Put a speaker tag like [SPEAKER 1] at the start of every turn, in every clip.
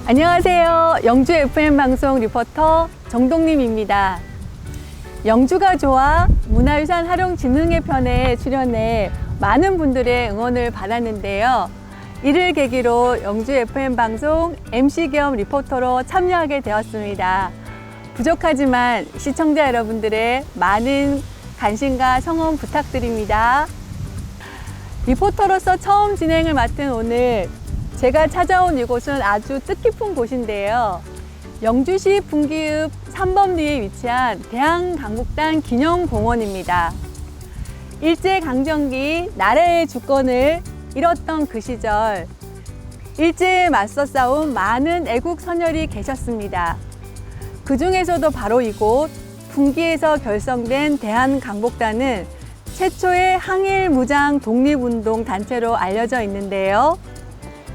[SPEAKER 1] 안녕하세요. 영주 FM 방송 리포터 정동림입니다. 영주가 좋아 문화유산 활용진흥회 편에 출연해 많은 분들의 응원을 받았는데요. 이를 계기로 영주 FM 방송 MC 겸 리포터로 참여하게 되었습니다. 부족하지만 시청자 여러분들의 많은 관심과 성원 부탁드립니다. 리포터로서 처음 진행을 맡은 오늘 제가 찾아온 이곳은 아주 뜻깊은 곳인데요. 영주시 분기읍 3범리에 위치한 대한강북단 기념공원입니다. 일제강점기 나라의 주권을 잃었던 그 시절 일제에 맞서 싸운 많은 애국 선열이 계셨습니다. 그 중에서도 바로 이곳 분기에서 결성된 대한강북단은 최초의 항일 무장 독립운동 단체로 알려져 있는데요.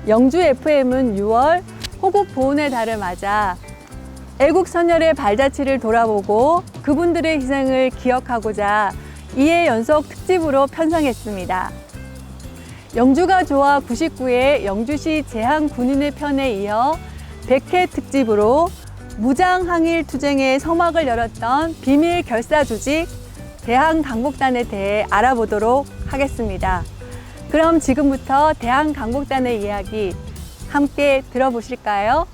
[SPEAKER 1] 영주 FM은 6월 호국 보훈의 달을 맞아 애국 선열의 발자취를 돌아보고 그분들의 희생을 기억하고자 2회 연속 특집으로 편성했습니다. 영주가 좋아 99회 영주시 제한군인의 편에 이어 100회 특집으로 무장항일 투쟁의 서막을 열었던 비밀 결사 조직 대한강북단에 대해 알아보도록 하겠습니다. 그럼 지금부터 대한강북단의 이야기 함께 들어보실까요?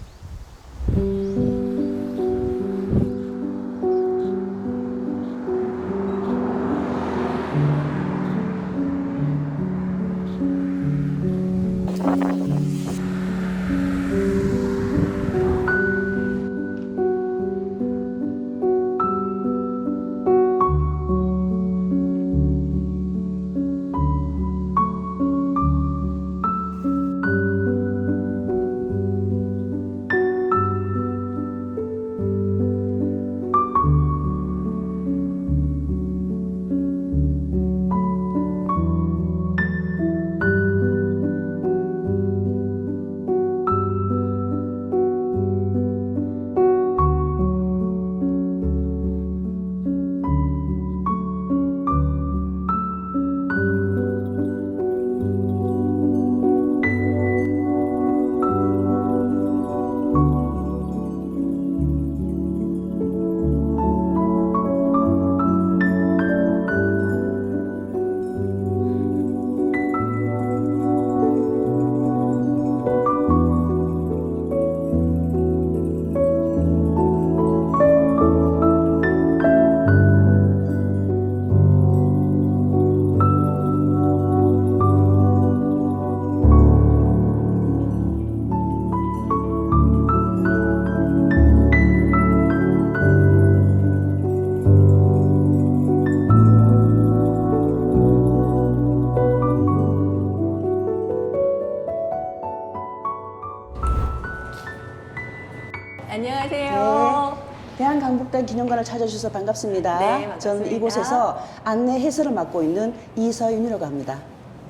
[SPEAKER 1] 안녕하세요.
[SPEAKER 2] 대한강북단 기념관을 찾아주셔서 반갑습니다.
[SPEAKER 1] 네, 반갑습니다.
[SPEAKER 2] 저는 이곳에서 안내 해설을 맡고 있는 이서윤이라고 합니다.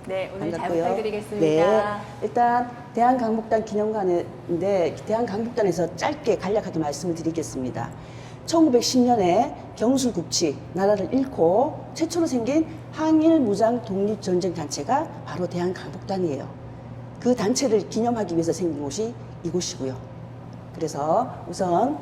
[SPEAKER 1] 네, 오늘 잘
[SPEAKER 2] 반갑고요.
[SPEAKER 1] 부탁드리겠습니다.
[SPEAKER 2] 네, 일단 대한강북단 기념관인데 대한강북단에서 짧게 간략하게 말씀을 드리겠습니다. 1910년에 경술국치, 나라를 잃고 최초로 생긴 항일 무장 독립전쟁 단체가 바로 대한강북단이에요. 그 단체를 기념하기 위해서 생긴 곳이 이곳이고요. 그래서 우선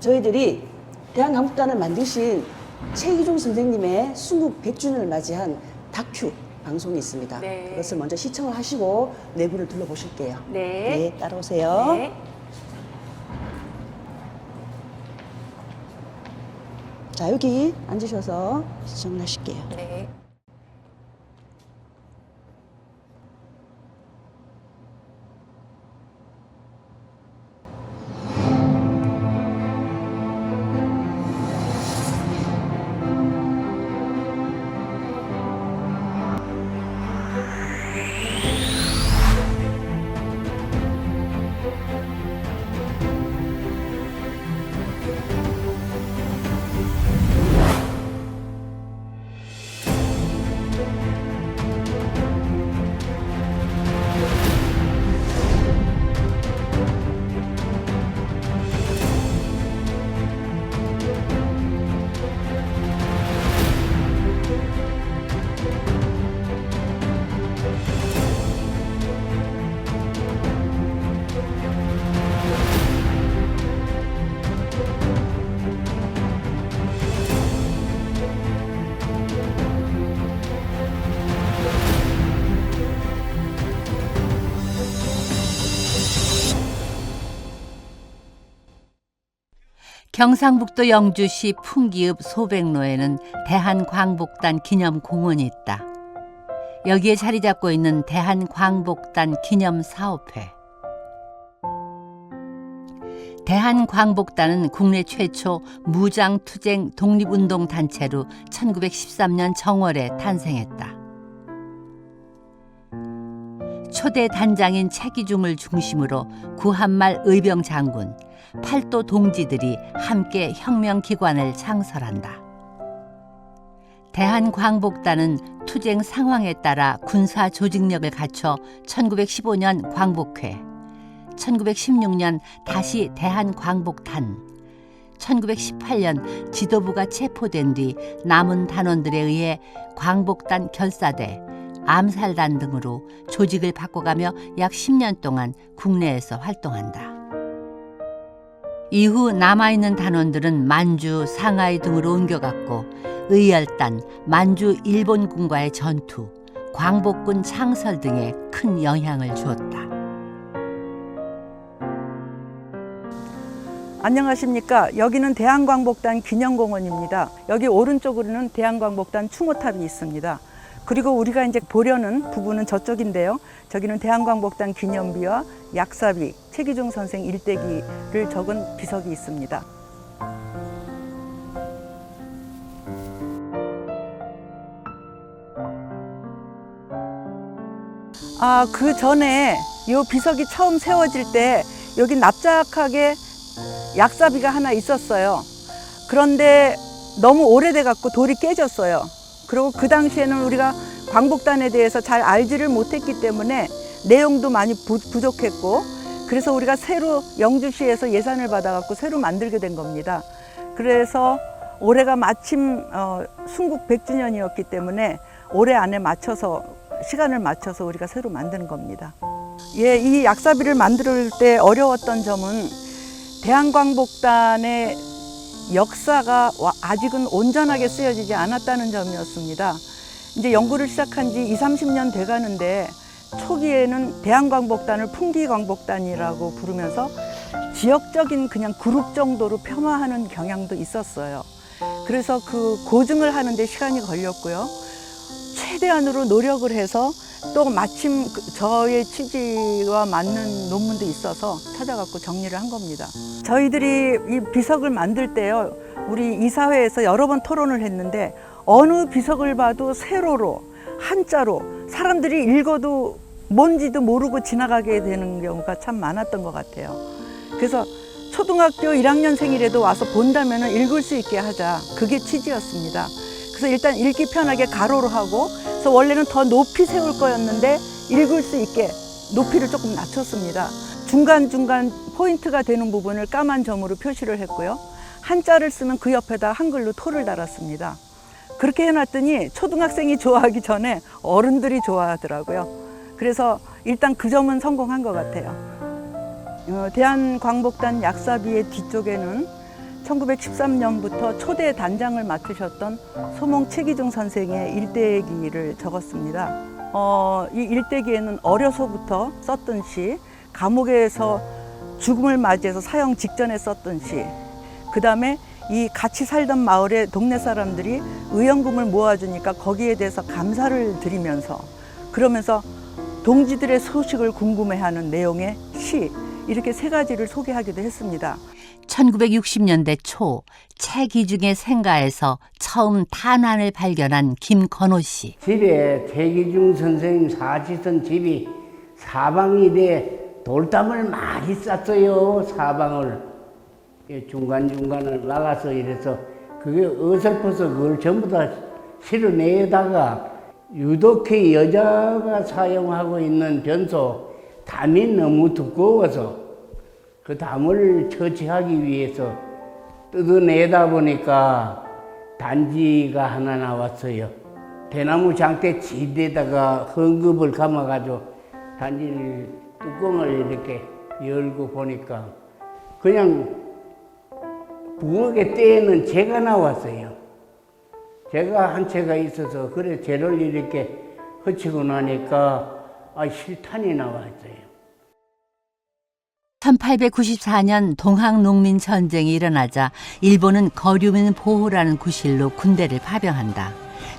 [SPEAKER 2] 저희들이 대한강북단을 만드신 최희종 선생님의 순국 100주년을 맞이한 다큐 방송이 있습니다.
[SPEAKER 1] 네.
[SPEAKER 2] 그것을 먼저 시청을 하시고 내부를 둘러보실게요.
[SPEAKER 1] 네.
[SPEAKER 2] 따라오세요.
[SPEAKER 1] 네.
[SPEAKER 2] 자, 여기 앉으셔서 시청을 하실게요.
[SPEAKER 1] 네.
[SPEAKER 3] 경상북도 영주시 풍기읍 소백로에는 대한광복단 기념공원이 있다. 여기에 자리 잡고 있는 대한광복단 기념사업회. 대한광복단은 국내 최초 무장투쟁 독립운동단체로 1913년 정월에 탄생했다. 초대 단장인 최기중을 중심으로 구한말 의병장군, 팔도 동지들이 함께 혁명기관을 창설한다. 대한광복단은 투쟁 상황에 따라 군사 조직력을 갖춰 1915년 광복회, 1916년 다시 대한광복단, 1918년 지도부가 체포된 뒤 남은 단원들에 의해 광복단 결사대, 암살단 등으로 조직을 바꿔가며 약 10년 동안 국내에서 활동한다. 이후 남아있는 단원들은 만주, 상하이 등으로 옮겨갔고 의열단, 만주 일본군과의 전투, 광복군 창설 등에 큰 영향을 주었다.
[SPEAKER 4] 안녕하십니까. 여기는 대한광복단 기념공원입니다. 여기 오른쪽으로는 대한광복단 추모탑이 있습니다. 그리고 우리가 이제 보려는 부분은 저쪽인데요. 저기는 대한광복단 기념비와 약사비, 최기중 선생 일대기를 적은 비석이 있습니다. 그 전에 이 비석이 처음 세워질 때 여기 납작하게 약사비가 하나 있었어요. 그런데 너무 오래돼 갖고 돌이 깨졌어요. 그리고 그 당시에는 우리가 광복단에 대해서 잘 알지를 못했기 때문에 내용도 많이 부족했고, 그래서 우리가 새로 영주시에서 예산을 받아갖고 새로 만들게 된 겁니다. 그래서 올해가 마침 순국 100주년이었기 때문에 올해 안에 맞춰서 시간을 맞춰서 우리가 새로 만드는 겁니다. 예, 이 약사비를 만들 때 어려웠던 점은 대한광복단의 역사가 아직은 온전하게 쓰여지지 않았다는 점이었습니다. 이제 연구를 시작한 지 20, 30년 돼 가는데 초기에는 대한광복단을 풍기광복단이라고 부르면서 지역적인 그냥 그룹 정도로 폄하하는 경향도 있었어요. 그래서 그 고증을 하는데 시간이 걸렸고요. 최대한으로 노력을 해서 또 마침 저의 취지와 맞는 논문도 있어서 찾아갖고 정리를 한 겁니다. 저희들이 이 비석을 만들 때요, 우리 이사회에서 여러 번 토론을 했는데 어느 비석을 봐도 세로로 한자로 사람들이 읽어도 뭔지도 모르고 지나가게 되는 경우가 참 많았던 것 같아요. 그래서 초등학교 1학년생이라도 와서 본다면 읽을 수 있게 하자, 그게 취지였습니다. 그래서 일단 읽기 편하게 가로로 하고, 그래서 원래는 더 높이 세울 거였는데 읽을 수 있게 높이를 조금 낮췄습니다. 중간중간 포인트가 되는 부분을 까만 점으로 표시를 했고요. 한자를 쓰면 그 옆에다 한글로 토를 달았습니다. 그렇게 해놨더니 초등학생이 좋아하기 전에 어른들이 좋아하더라고요. 그래서 일단 그 점은 성공한 것 같아요. 대한광복단 약사비의 뒤쪽에는 1913년부터 초대 단장을 맡으셨던 소몽 최기중 선생의 일대기를 적었습니다. 이 일대기에는 어려서부터 썼던 시, 감옥에서 죽음을 맞이해서 사형 직전에 썼던 시, 그 다음에 이 같이 살던 마을의 동네 사람들이 의연금을 모아주니까 거기에 대해서 감사를 드리면서, 그러면서 동지들의 소식을 궁금해하는 내용의 시, 이렇게 세 가지를 소개하기도 했습니다.
[SPEAKER 3] 1960년대 초 최기중의 생가에서 처음 탄환을 발견한 김건호 씨.
[SPEAKER 5] 집에 최기중 선생님 사시던 집이 사방일에 돌담을 많이 쌌어요. 사방을 중간중간을 나가서 이래서 그게 어설퍼서 그걸 전부 다 실어내다가 유독히 여자가 사용하고 있는 변소 담이 너무 두꺼워서 그 담을 처치하기 위해서 뜯어내다 보니까 단지가 하나 나왔어요. 대나무 장대 지대다가 헝겊을 감아가지고 단지를 뚜껑을 이렇게 열고 보니까 그냥 부엌에 때에는 재가 나왔어요. 재가 한 채가 있어서 그래 재를 이렇게 허치고 나니까 실탄이 나왔어요.
[SPEAKER 3] 1894년 동학농민 전쟁이 일어나자 일본은 거류민 보호라는 구실로 군대를 파병한다.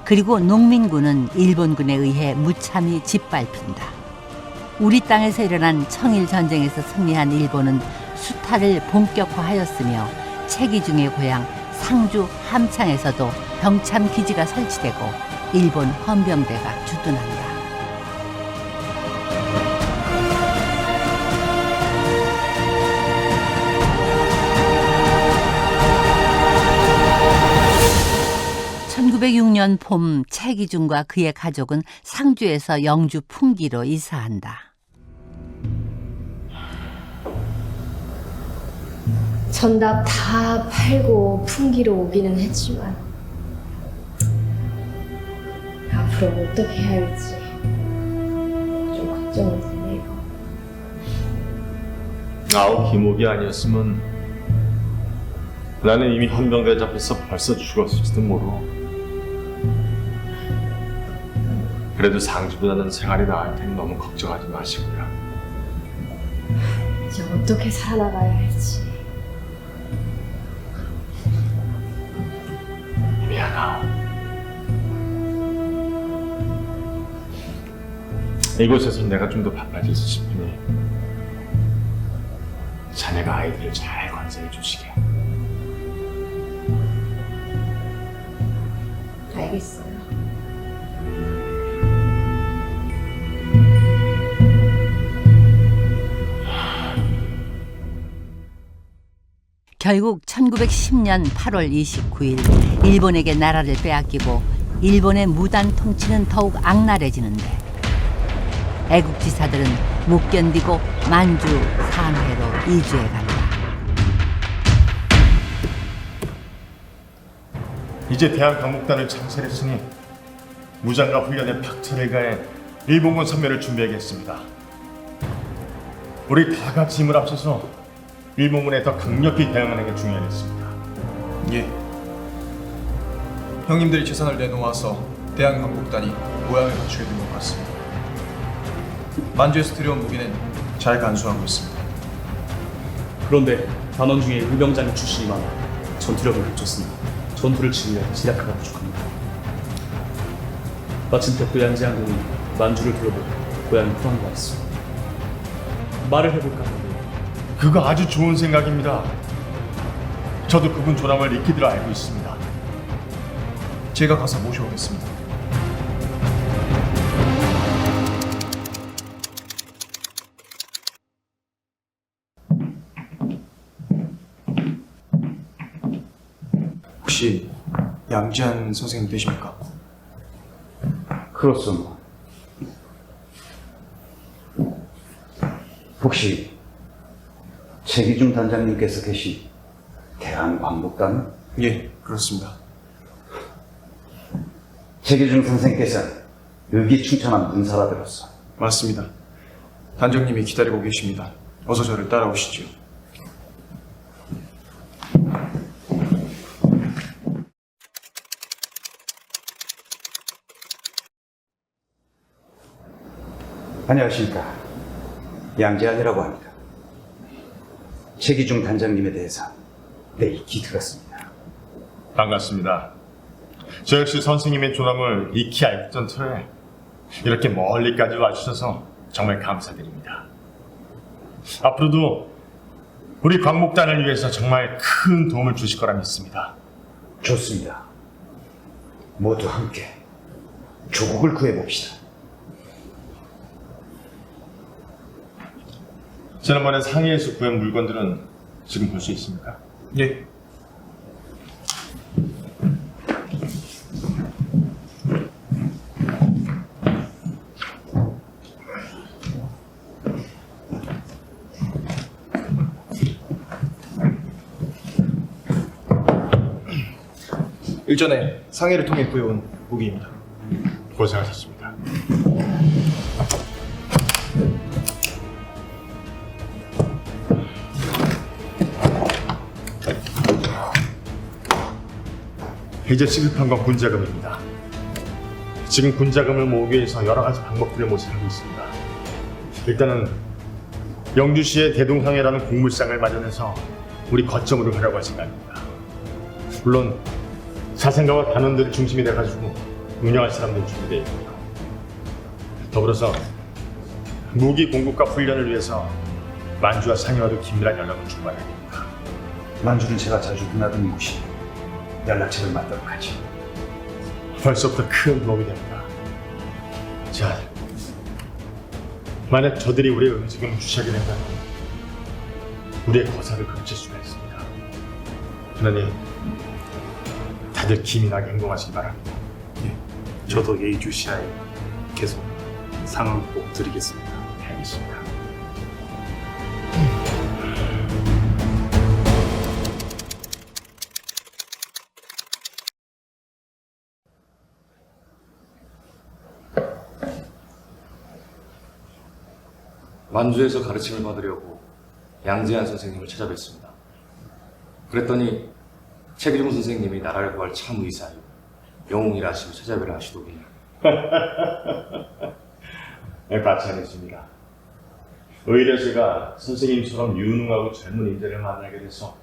[SPEAKER 3] 그리고 농민군은 일본군에 의해 무참히 짓밟힌다. 우리 땅에서 일어난 청일전쟁에서 승리한 일본은 수탈을 본격화하였으며 채기중의 고향 상주 함창에서도 병참 기지가 설치되고 일본 헌병대가 주둔한다. (1906년) 봄 채기중과 그의 가족은 상주에서 영주 풍기로 이사한다.
[SPEAKER 6] 전답 다 팔고 풍기로 오기는 했지만 앞으로 어떻게 해야 할지 좀 걱정이 되네요.
[SPEAKER 7] 아우 김옥이 아니었으면 나는 이미 헌병대에 잡혀서 벌써 죽었을지도 모르. 그래도 상주보다는 생활이 나을 테니 너무 걱정하지 마시고요.
[SPEAKER 6] 이제 어떻게 살아나가야 할지.
[SPEAKER 7] 미안하오. 이곳에서 내가 좀 더 바빠질 싶으니 자네가 아이들을 잘 관리해 주시게.
[SPEAKER 6] 알겠어요.
[SPEAKER 3] 결국 1910년 8월 29일 일본에게 나라를 빼앗기고 일본의 무단 통치는 더욱 악랄해지는데 애국지사들은 못 견디고 만주 산회로 이주해 간다.
[SPEAKER 7] 이제 대한강목단을 창설했으니 무장과 훈련에 박차를 가해 일본군 선멸을 준비하겠습니다. 우리 다 같이 힘을 합쳐서 일본군에 더 강력히 대응하는 게 중요하겠습니다.
[SPEAKER 8] 예. 형님들이 재산을 내놓아서 대한강복단이 모양을 갖추게 된 것 같습니다. 만주에서 들여온 무기는 잘 간수하고 있습니다.
[SPEAKER 9] 그런데 단원 중에 의병장교 출신이 많아 전투력을 갖췄으나 전투를 치르려 지략화가 부족합니다. 마침 덕도 양지양군이 만주를 둘러보고 고향이 포함이 와 있어. 말을 해볼까 하는데.
[SPEAKER 7] 그거 아주 좋은 생각입니다. 저도 그분 조남을 익히들어 알고 있습니다.
[SPEAKER 8] 제가 가서 모셔오겠습니다. 혹시 양지한 선생님 되십니까?
[SPEAKER 10] 그렇습니다. 혹시 최기중 단장님께서 계신 대한광복단은?
[SPEAKER 8] 예, 그렇습니다.
[SPEAKER 10] 최기중 선생께서는 의기충천한 문사라 들었어.
[SPEAKER 8] 맞습니다. 단장님이 기다리고 계십니다. 어서 저를 따라오시죠.
[SPEAKER 10] 안녕하십니까. 양재한이라고 합니다. 최기중 단장님에 대해서 익히 들었습니다.
[SPEAKER 7] 반갑습니다. 저 역시 선생님의 조남을 익히 알던 터에 이렇게 멀리까지 와주셔서 정말 감사드립니다. 앞으로도 우리 광목단을 위해서 정말 큰 도움을 주실 거라 믿습니다.
[SPEAKER 10] 좋습니다. 모두 함께 조국을 구해봅시다.
[SPEAKER 7] 지난번에 상해에서 구한 물건들은 지금 볼 수 있습니까?
[SPEAKER 8] 예. 일전에 상해를 통해 구해온 무기입니다.
[SPEAKER 7] 고생하셨습니다. 이제 시급한 건 군자금입니다. 지금 군자금을 모으기 위해서 여러 가지 방법들을 모색하고 있습니다. 일단은 영주시의 대동항해라는 공물상을 마련해서 우리 거점으로 하려고 할 생각입니다. 물론 사생가와 단원들을 중심이 돼가지고 운영할 사람들 준비되어 있고요. 더불어서 무기 공급과 훈련을 위해서 만주와 상해와도 긴밀한 연락을 주고받아야 됩니다.
[SPEAKER 10] 만주는 제가 자주 드나드는 곳이 연락처를 맞도록 하지.
[SPEAKER 7] 벌써부터 큰 도움이 됩니다. 자, 만약 저들이 우리의 음식을 무시하게 된다면 우리의 거사를 그칠 수가 있습니다. 그러니 다들 기민하게 행동하시기 바랍니다.
[SPEAKER 9] 저도 예의주시하에 계속 상황 꼭 드리겠습니다.
[SPEAKER 7] 알겠습니다.
[SPEAKER 11] 만주에서 가르침을 받으려고 양재한 선생님을 찾아뵀습니다. 그랬더니 최기중 선생님이 나라를 구할 참 의사요, 영웅이라시고 찾아뵈라 하시더군요.
[SPEAKER 7] 네, 마찬가지입니다. 오히려 제가 선생님처럼 유능하고 젊은 인재를 만나게 돼서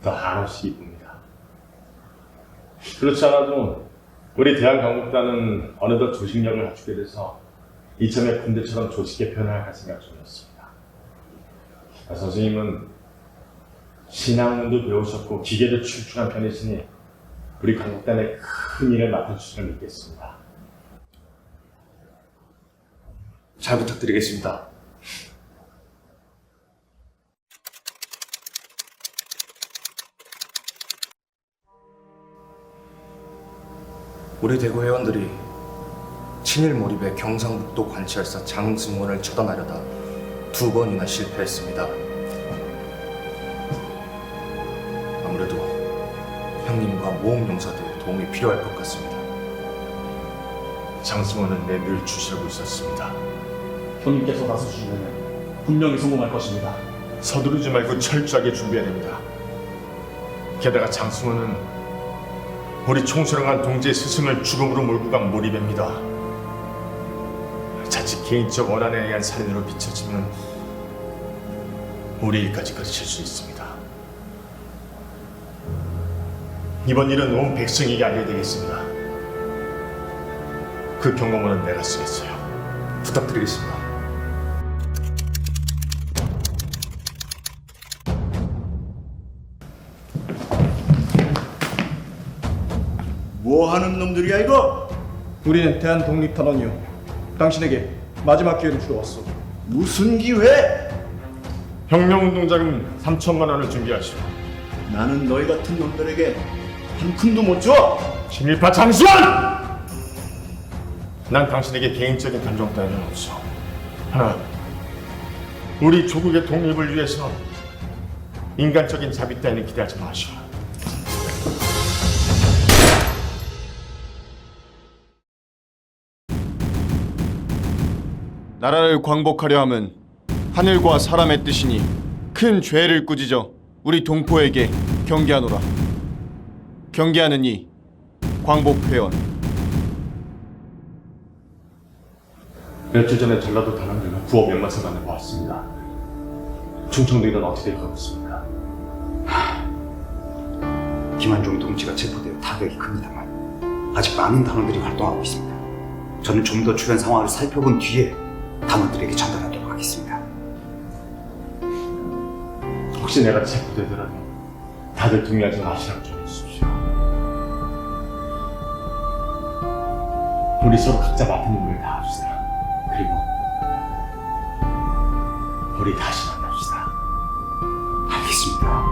[SPEAKER 7] 더 한없이 기쁩니다. 그렇지 않아도 우리 대한강국단은 어느덧 조직력을 갖추게 돼서 이참에 군대처럼 조직 개편을 할 생각 중이었습니다. 선생님은 신학문도 배우셨고 기계도 출중한 편이시니 우리 강국단의 큰 일을 맡아주시길 믿겠습니다.
[SPEAKER 11] 잘 부탁드리겠습니다. 우리 대구 회원들이 친일 몰입의 경상북도 관찰사 장승원을 처단하려다 2번이나 실패했습니다. 아무래도 형님과 모험용사들의 도움이 필요할 것 같습니다.
[SPEAKER 7] 장승원은 내 늘 주시하고 있었습니다.
[SPEAKER 9] 형님께서 나서주시면 분명히 성공할 것입니다.
[SPEAKER 7] 서두르지 말고 철저하게 준비해야 됩니다. 게다가 장승원은 우리 총수령한 동지의 스승을 죽음으로 몰고 간 몰입입니다. 자칫 개인적 원한에 의한 살인으로 비춰지면 우리 일까지 그칠 수 있습니다. 이번 일은 온 백성에게 알려야 되겠습니다. 그 경고문은 내가 쓰겠어요.
[SPEAKER 11] 부탁드리겠습니다.
[SPEAKER 12] 뭐 하는 놈들이야 이거?
[SPEAKER 8] 우리는 대한독립단원이요. 당신에게 마지막 기회를 주러 왔어.
[SPEAKER 12] 무슨 기회?
[SPEAKER 7] 혁명운동자금 3천만 원을 준비하시오.
[SPEAKER 12] 나는 너희 같은 놈들에게 한 푼도 못 줘.
[SPEAKER 7] 친일파 장수원! 난 당신에게 개인적인 감정 따위는 없어. 하나, 우리 조국의 독립을 위해서 인간적인 자비 따위는 기대하지 마시오.
[SPEAKER 13] 나라를 광복하려 함은 하늘과 사람의 뜻이니 큰 죄를 꾸짖어 우리 동포에게 경계하노라. 경계하는 이 광복회원.
[SPEAKER 7] 며칠 전에 전라도 단원들과 부업 연말사 만나보았습니다. 충청도 일은 어떻게 되고 있습니까?
[SPEAKER 10] 김한종 동지가 체포되어 타격이 큽니다만 아직 많은 단원들이 활동하고 있습니다. 저는 좀 더 주변 상황을 살펴본 뒤에 단원들에게 전달하도록 하겠습니다.
[SPEAKER 7] 혹시 내가 체포되더라도 다들 동의하지 마시라고 전해주십시오. 우리 서로 각자 맡은 임무를 다합시다. 그리고 우리 다시 만납시다.
[SPEAKER 10] 알겠습니다.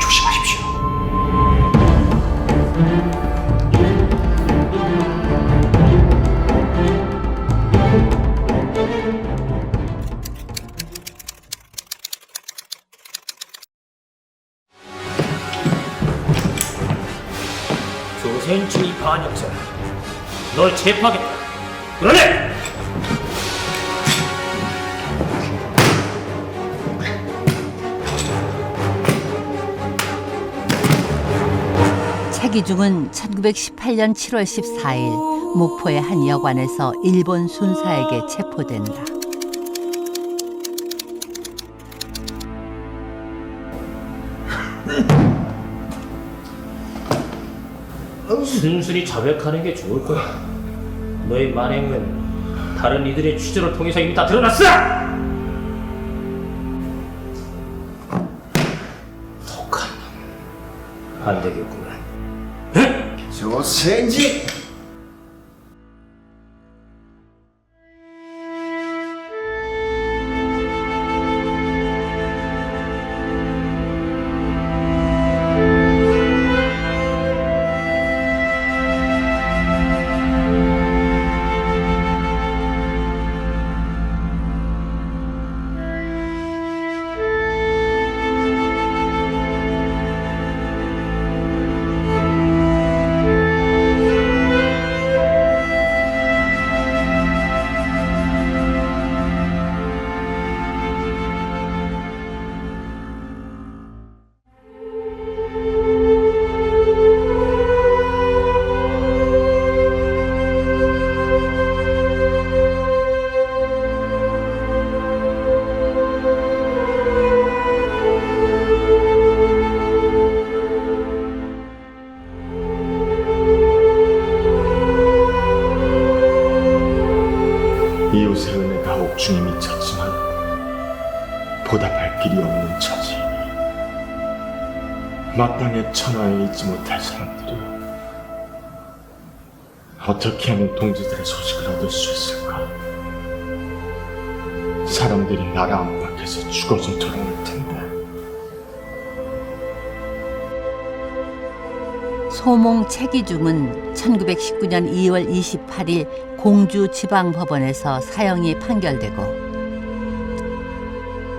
[SPEAKER 10] 조심하십시오.
[SPEAKER 14] 조선주의 반역자, 널 체포하겠다. 그러네!
[SPEAKER 3] 차기중은 1918년 7월 14일 목포의 한 여관에서 일본 순사에게 체포된다.
[SPEAKER 14] 순순히 자백하는 게 좋을 거야. 너의 만행은 다른 이들의 취조를 통해서 이미 다 드러났어! 독한 놈. 안 되겠구만.
[SPEAKER 11] 저 생지!
[SPEAKER 7] 이웃의 은혜가 옥중에 미쳤지만 보답할 길이 없는 처지. 마땅히 천하에 잊지 못할 사람들이 어떻게 하면 동지들의 소식을 얻을 수 있을까? 사람들이 나라 안팎에서 죽어서도록 할 텐데.
[SPEAKER 3] 소몽 최기중은 1919년 2월 28일 공주지방법원에서 사형이 판결되고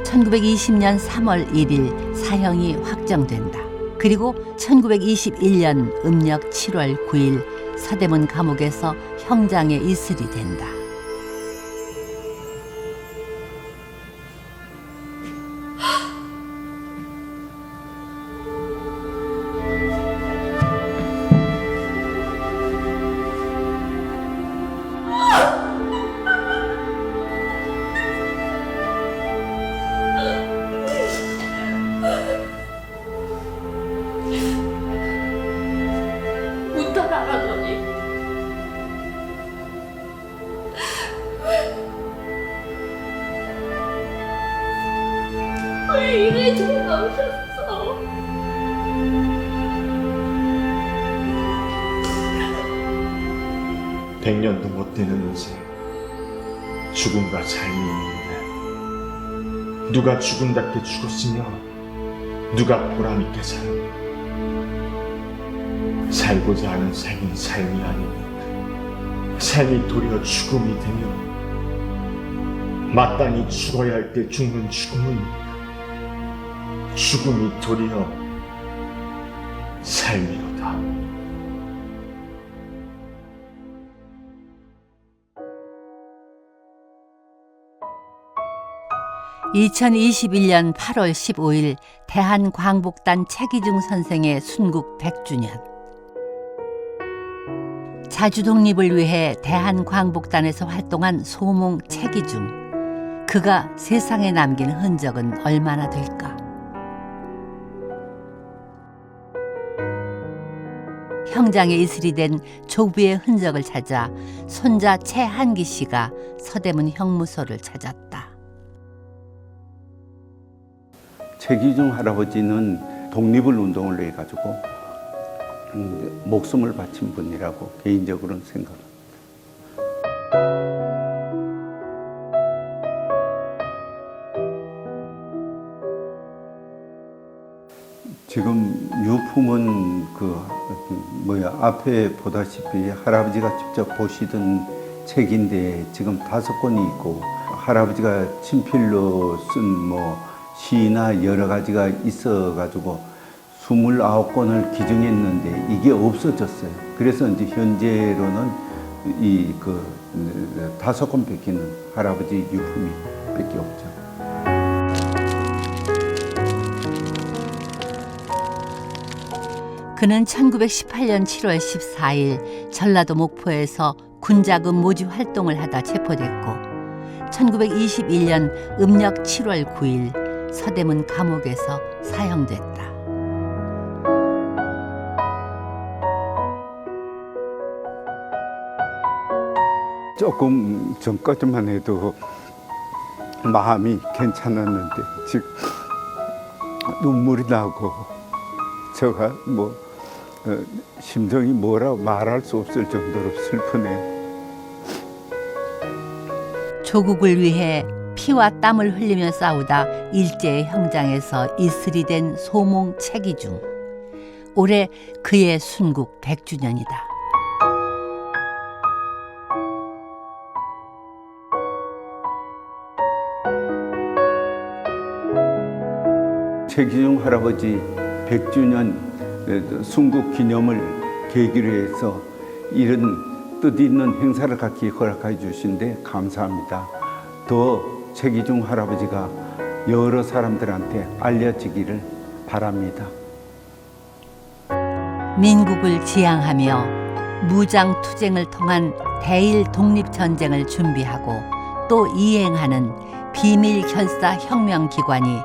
[SPEAKER 3] 1920년 3월 1일 사형이 확정된다. 그리고 1921년 음력 7월 9일 서대문 감옥에서 형장에 이슬이 된다.
[SPEAKER 6] 나가더니 왜 이래 돌아오셨어?
[SPEAKER 7] 백년도 못 되는 인생, 죽음과 삶이 있는데 누가 죽음답게 죽었으며 누가 보람있게 사는 살고자 하는 삶은 삶이 아니고 삶이 도리어 죽음이 되며 마땅히 죽어야 할 때 죽는 죽음은 죽음이 도리어 삶이로다.
[SPEAKER 3] 2021년 8월 15일 대한광복단 최기중 선생의 순국 100주년. 자주 독립을 위해 대한광복단에서 활동한 소몽 최기중. 그가 세상에 남긴 흔적은 얼마나 될까? 형장에 이슬이 된 조부의 흔적을 찾아 손자 최한기 씨가 서대문 형무소를 찾았다.
[SPEAKER 15] 최기중 할아버지는 독립을 운동을 해가지고 목숨을 바친 분이라고 개인적으로는 생각합니다. 지금 유품은 앞에 보다시피 할아버지가 직접 보시던 책인데 지금 5권이 있고 할아버지가 친필로 쓴 시나 여러 가지가 있어가지고 29권을 기증했는데 이게 없어졌어요. 그래서 이제 현재로는 이 5권 밖에는 할아버지 유품이 밖에 없죠.
[SPEAKER 3] 그는 1918년 7월 14일 전라도 목포에서 군자금 모집 활동을 하다 체포됐고 1921년 음력 7월 9일 서대문 감옥에서 사형됐다.
[SPEAKER 15] 조금 전까지만 해도 마음이 괜찮았는데 지금 눈물이 나고 제가 뭐 심정이 뭐라 말할 수 없을 정도로 슬프네요.
[SPEAKER 3] 조국을 위해 피와 땀을 흘리며 싸우다 일제의 형장에서 이슬이 된 소몽 최기중. 올해 그의 순국 100주년이다.
[SPEAKER 15] 최기중 할아버지 100주년 순국 기념을 계기로 해서 이런 뜻 있는 행사를 갖기 허락해 주신 데 감사합니다. 더 최기중 할아버지가 여러 사람들한테 알려지기를 바랍니다.
[SPEAKER 3] 민국을 지향하며 무장투쟁을 통한 대일 독립전쟁을 준비하고 또 이행하는 비밀결사혁명기관이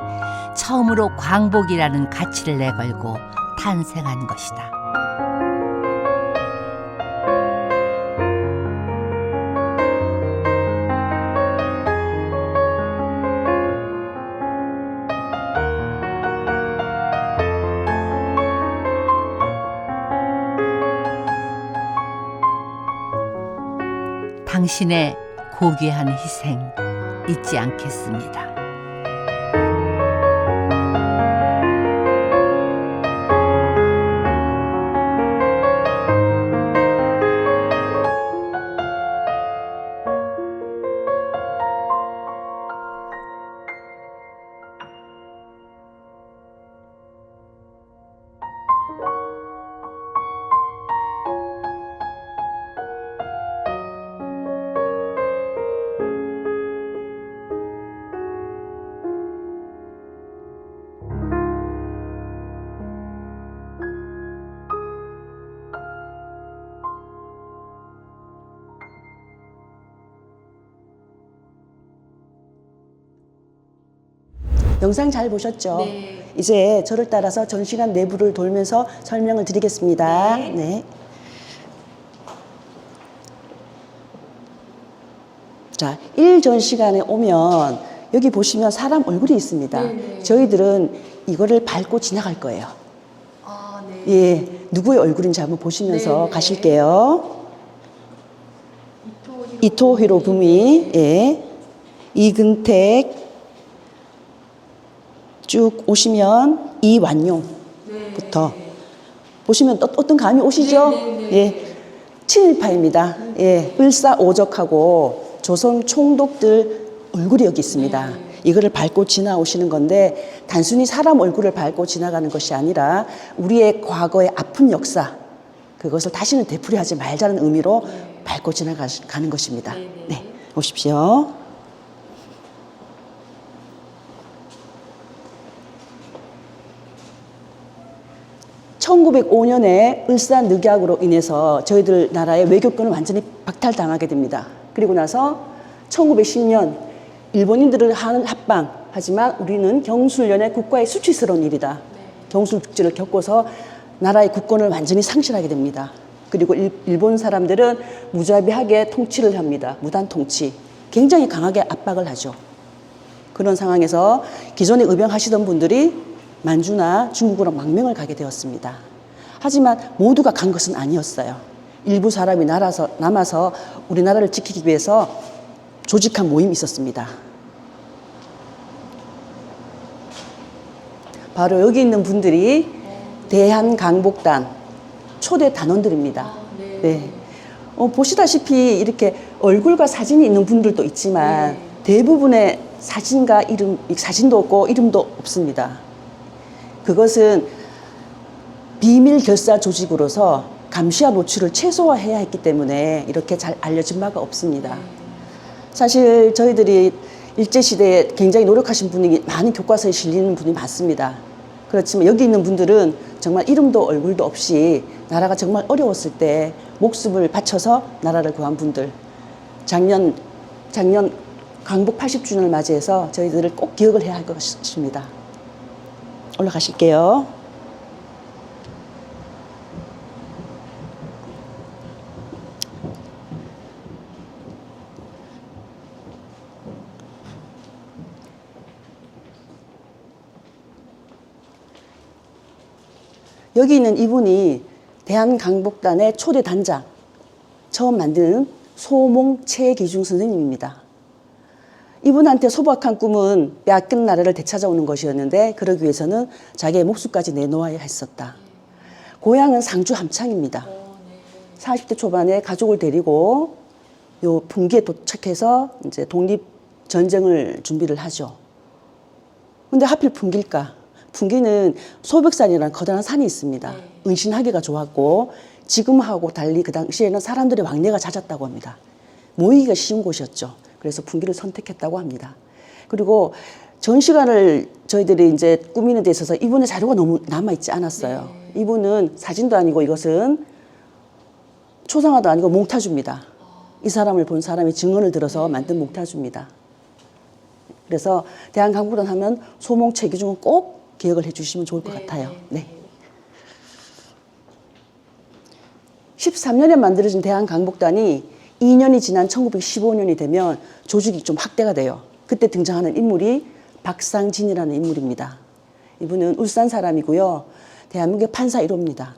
[SPEAKER 3] 처음으로 광복이라는 가치를 내걸고 탄생한 것이다. 당신의 고귀한 희생 잊지 않겠습니다.
[SPEAKER 2] 영상 잘 보셨죠? 네. 이제 저를 따라서 전시관 내부를 돌면서 설명을 드리겠습니다. 네. 자, 1전시관에 오면 여기 보시면 사람 얼굴이 있습니다. 네네. 저희들은 이거를 밟고 지나갈 거예요. 아, 네. 예, 누구의 얼굴인지 한번 보시면서 네네. 가실게요. 이토 히로부미, 예. 이근택, 쭉 오시면 이완용부터 보시면 또 어떤 감이 오시죠? 예, 친일파입니다. 예, 을사오적하고 조선 총독들 얼굴이 여기 있습니다. 이거를 밟고 지나오시는 건데 단순히 사람 얼굴을 밟고 지나가는 것이 아니라 우리의 과거의 아픈 역사 그것을 다시는 되풀이하지 말자는 의미로 밟고 지나가는 것입니다. 네, 보십시오. (1905년에) 을사늑약으로 인해서 저희들 나라의 외교권을 완전히 박탈당하게 됩니다. 그리고 나서 1910년 일본인들을 하는 합방, 하지만 우리는 경술련의 국가의 수치스러운 일이다. 경술축제를 겪고서 나라의 국권을 완전히 상실하게 됩니다. 그리고 일본 사람들은 무자비하게 통치를 합니다. 무단 통치. 굉장히 강하게 압박을 하죠. 그런 상황에서 기존에 의병하시던 분들이 만주나 중국으로 망명을 가게 되었습니다. 하지만 모두가 간 것은 아니었어요. 일부 사람이 남아서 우리나라를 지키기 위해서 조직한 모임이 있었습니다. 바로 여기 있는 분들이 대한강복단 초대 단원들입니다. 네. 보시다시피 이렇게 얼굴과 사진이 있는 분들도 있지만 대부분의 사진과 이름, 사진도 없고 이름도 없습니다. 그것은 비밀 결사 조직으로서 감시와 노출을 최소화해야 했기 때문에 이렇게 잘 알려진 바가 없습니다. 사실 저희들이 일제시대에 굉장히 노력하신 분이 많은 교과서에 실리는 분이 많습니다. 그렇지만 여기 있는 분들은 정말 이름도 얼굴도 없이 나라가 정말 어려웠을 때 목숨을 바쳐서 나라를 구한 분들. 작년 광복 80주년을 맞이해서 저희들을 꼭 기억을 해야 할 것입니다. 올라가실게요. 여기 있는 이분이 대한강복단의 초대 단장, 처음 만든 소몽 최기중 선생님입니다. 이분한테 소박한 꿈은 빼앗긴 나라를 되찾아오는 것이었는데 그러기 위해서는 자기의 목숨까지 내놓아야 했었다. 고향은 상주 함창입니다. 40대 초반에 가족을 데리고 요 분기에 도착해서 이제 독립전쟁을 준비를 하죠. 근데 하필 분기일까? 분기는 소백산이라는 커다란 산이 있습니다. 은신하기가 좋았고 지금하고 달리 그 당시에는 사람들의 왕래가 잦았다고 합니다. 모이기가 쉬운 곳이었죠. 그래서 분기를 선택했다고 합니다. 그리고 전시관을 저희들이 이제 꾸미는 데 있어서 이분의 자료가 너무 남아있지 않았어요. 이분은 사진도 아니고 이것은 초상화도 아니고 몽타주입니다. 이 사람을 본 사람이 증언을 들어서 만든 몽타주입니다. 그래서 대한강복단 하면 소몽 최기중은 꼭 기억을 해주시면 좋을 것 같아요. 네. 13년에 만들어진 대한강복단이 2년이 지난 1915년이 되면 조직이 좀 확대가 돼요. 그때 등장하는 인물이 박상진이라는 인물입니다. 이분은 울산 사람이고요. 대한민국의 판사 1호입니다.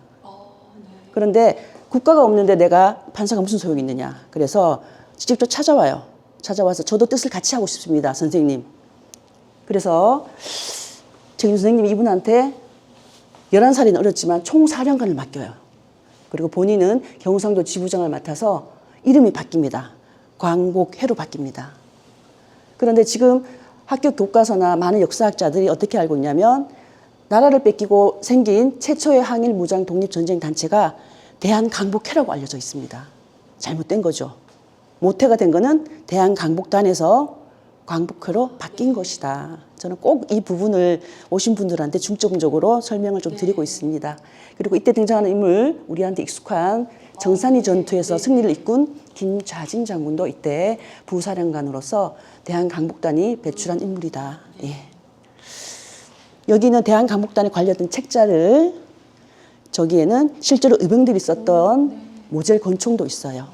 [SPEAKER 2] 그런데 국가가 없는데 내가 판사가 무슨 소용이 있느냐. 그래서 직접 찾아와요. 찾아와서 저도 뜻을 같이 하고 싶습니다, 선생님. 그래서 최기중 선생님이 이분한테 11살이나 어렸지만 총사령관을 맡겨요. 그리고 본인은 경상도 지부장을 맡아서 이름이 바뀝니다. 광복회로 바뀝니다. 그런데 지금 학교 교과서나 많은 역사학자들이 어떻게 알고 있냐면 나라를 뺏기고 생긴 최초의 항일 무장 독립전쟁 단체가 대한강복회라고 알려져 있습니다. 잘못된 거죠. 모태가 된 거는 대한강복단에서 광복회로 바뀐 것이다. 저는 꼭 이 부분을 오신 분들한테 중점적으로 설명을 좀 드리고 있습니다. 그리고 이때 등장하는 인물, 우리한테 익숙한 정산이 전투에서 승리를 이끈 김좌진 장군도 이때 부사령관으로서 대한강복단이 배출한 인물이다. 예. 여기는 대한강복단에 관련된 책자를, 저기에는 실제로 의병들이 썼던 모젤 권총도 있어요.